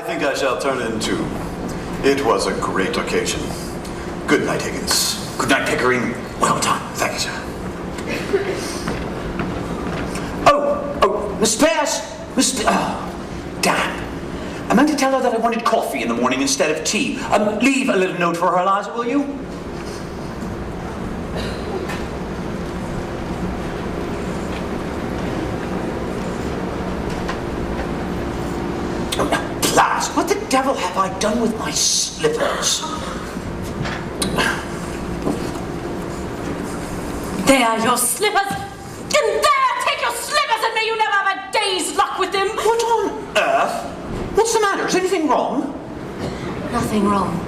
think I shall turn in too. It was a great occasion. Good night, Higgins. Good night, Pickering. Well done. Thank you, sir. Oh, Miss Pierce! Damn. I meant to tell her that I wanted coffee in the morning instead of tea. Leave a little note for her, Eliza, will you? Blast! What the devil have I done with my slippers? There are your slippers! And there, take your slippers and may you never have a day's luck with them! What on earth? What's the matter? Is anything wrong? Nothing wrong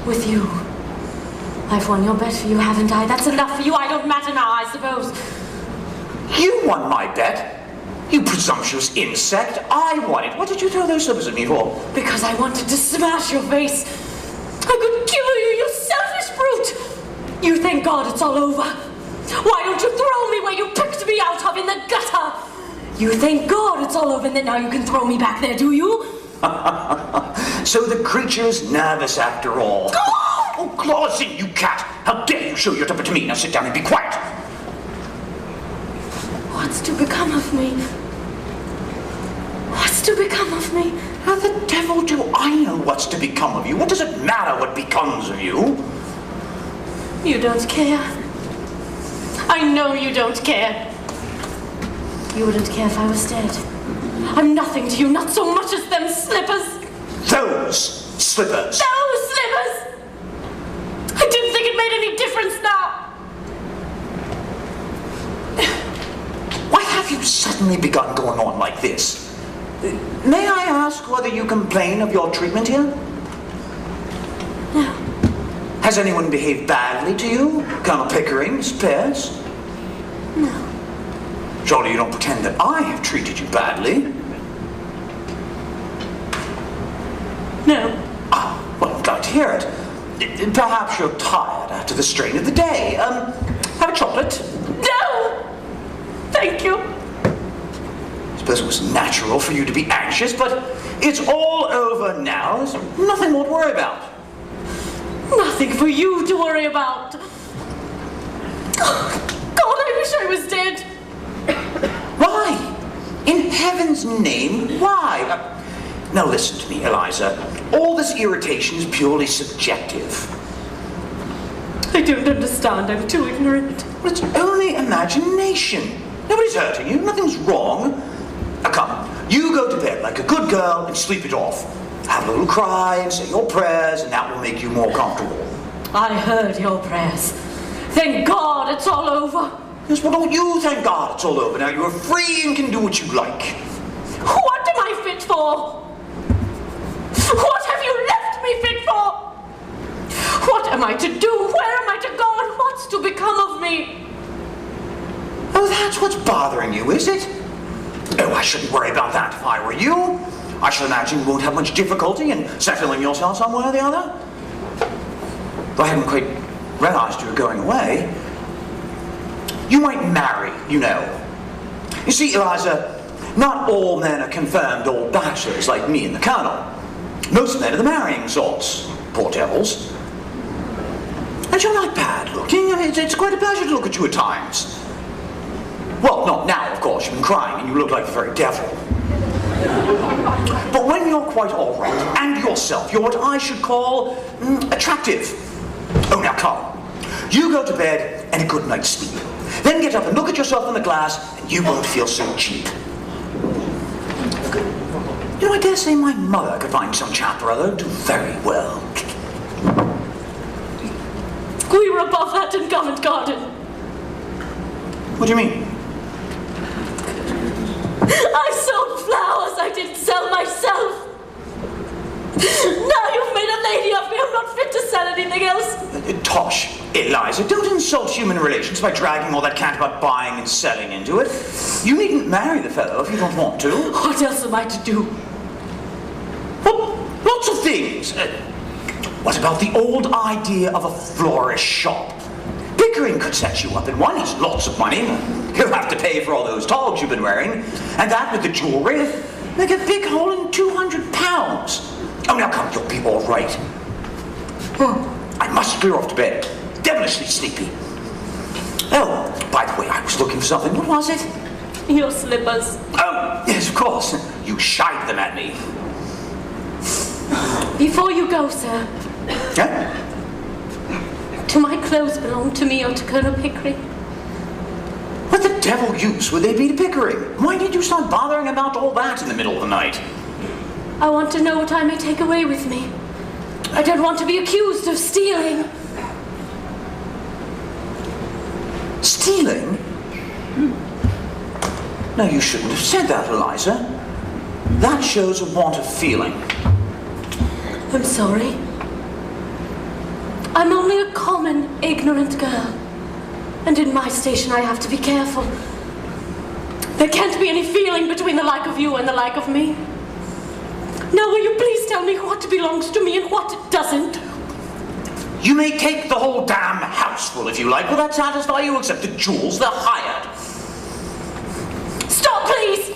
with you. I've won your bet for you, haven't I? That's enough for you. I don't matter now, I suppose. You won my bet. You presumptuous insect. I won it. What did you throw those slippers at me for? Because I wanted to smash your face. I could kill you, you selfish brute. You thank God it's all over. Why don't you throw me where you picked me out of in the gutter? You thank God it's all over and that now you can throw me back there, do you? So the creature's nervous after all. Oh, claws in, you cat! How dare you show your temper to me? Now sit down and be quiet. What's to become of me? What's to become of me? How the devil do I know what's to become of you? What does it matter what becomes of you? You don't care. I know you don't care. You wouldn't care if I was dead. I'm nothing to you, not so much as them slippers. Those slippers. Those slippers! I didn't think it made any difference now. Why have you suddenly begun going on like this? May I ask whether you complain of your treatment here? No. Has anyone behaved badly to you? Colonel Pickering, Miss Pierce? No. Surely you don't pretend that I have treated you badly? No. Ah, well, I'm glad to hear it. Perhaps you're tired after the strain of the day. Have a chocolate? No! Thank you. I suppose it was natural for you to be anxious, but it's all over now. There's nothing more to worry about. Nothing for you to worry about. God, I wish I was dead. Why? In heaven's name, why? Now listen to me, Eliza. All this irritation is purely subjective. I don't understand. I'm too ignorant. Well, it's only imagination. Nobody's hurting you. Nothing's wrong. Now come, you go to bed like a good girl and sleep it off. Have a little cry and say your prayers, and that will make you more comfortable. I heard your prayers. Thank God it's all over. Yes, well, don't you thank God it's all over. Now you're free and can do what you like. What am I fit for? What have you left me fit for? What am I to do? Where am I to go? And what's to become of me? Oh, that's what's bothering you, is it? Oh, I shouldn't worry about that if I were you. I should imagine you won't have much difficulty in settling yourself somewhere or the other. Though I hadn't quite realized you were going away. You might marry, you know. You see, Eliza, not all men are confirmed old bachelors like me and the Colonel. Most men are the marrying sorts. Poor devils. And you're not bad looking. I mean, it's quite a pleasure to look at you at times. Well, not now, of course. You've been crying and you look like the very devil. But when you're quite all right, and yourself, you're what I should call attractive. Oh, now come. You go to bed and a good night's sleep. Then get up and look at yourself in the glass, and you won't feel so cheap. You know, I dare say my mother could find some chap or other who'd do very well. We were above that in Covent Garden. What do you mean? I sold flowers, I didn't sell myself. Now you've made a lady of me, I'm not fit to sell anything else. Tosh, Eliza, don't insult human relations by dragging all that cant about buying and selling into it. You needn't marry the fellow if you don't want to. What else am I to do? Well, lots of things. What about the old idea of a florist shop? Pickering could set you up in one. He's lots of money. He'll have to pay for all those togs you've been wearing. And that with the jewelry. Like a big hole in 200 pounds. Oh, now come, you'll be all right. I must clear off to bed. Devilishly sleepy. Oh, by the way, I was looking for something. What was it? Your slippers. Oh, yes, of course. You shied them at me. Before you go, sir, Huh? do my clothes belong to me or to Colonel Pickering? What the devil use would they be to Pickering? Why did you start bothering about all that in the middle of the night? I want to know what I may take away with me. I don't want to be accused of stealing. Stealing? No, you shouldn't have said that, Eliza. That shows a want of feeling. I'm sorry. I'm only a common, ignorant girl. And in my station I have to be careful. There can't be any feeling between the like of you and the like of me. Now will you please tell me what belongs to me and what doesn't? You may take the whole damn house full if you like. Will that satisfy you? Except the jewels, they're hired. Stop, please!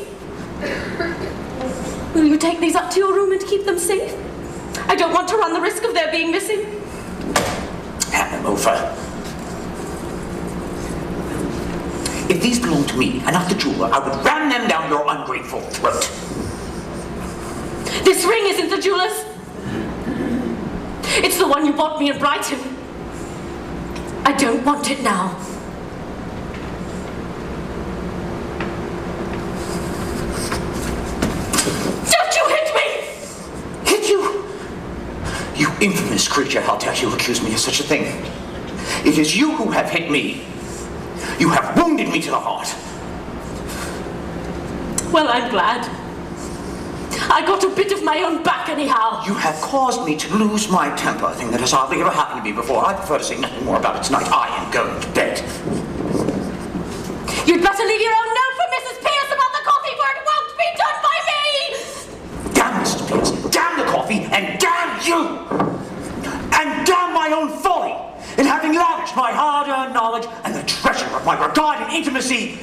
Will you take these up to your room and keep them safe? I don't want to run the risk of their being missing. Hand them over. If these belong to me and not the jeweler, I would ram them down your ungrateful throat. This ring isn't the jeweler's. It's the one you bought me in Brighton. I don't want it now. Don't you hit me! Hit you? You infamous creature, how dare you accuse me of such a thing? It is you who have hit me. You have wounded me to the heart. Well, I'm glad. I got a bit of my own back anyhow. You have caused me to lose my temper, a thing that has hardly ever happened to me before. I prefer to say nothing more about it tonight. I am going to bed. You'd better leave your own note for Mrs. Pierce about the coffee, for it won't be done by me! Damn Mrs. Pierce, damn the coffee, and damn you! And damn my own folly in having lavished my hard-earned knowledge and the treasure of my regard and intimacy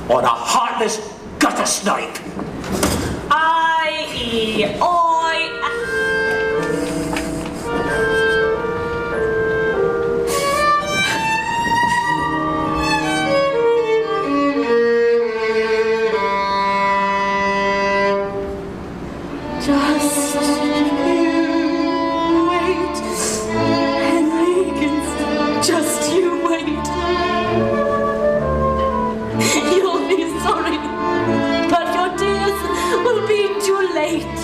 on a heartless gutter snipe. Just you wait, Higgins. Just you wait. You'll be sorry, but your tears will be too late.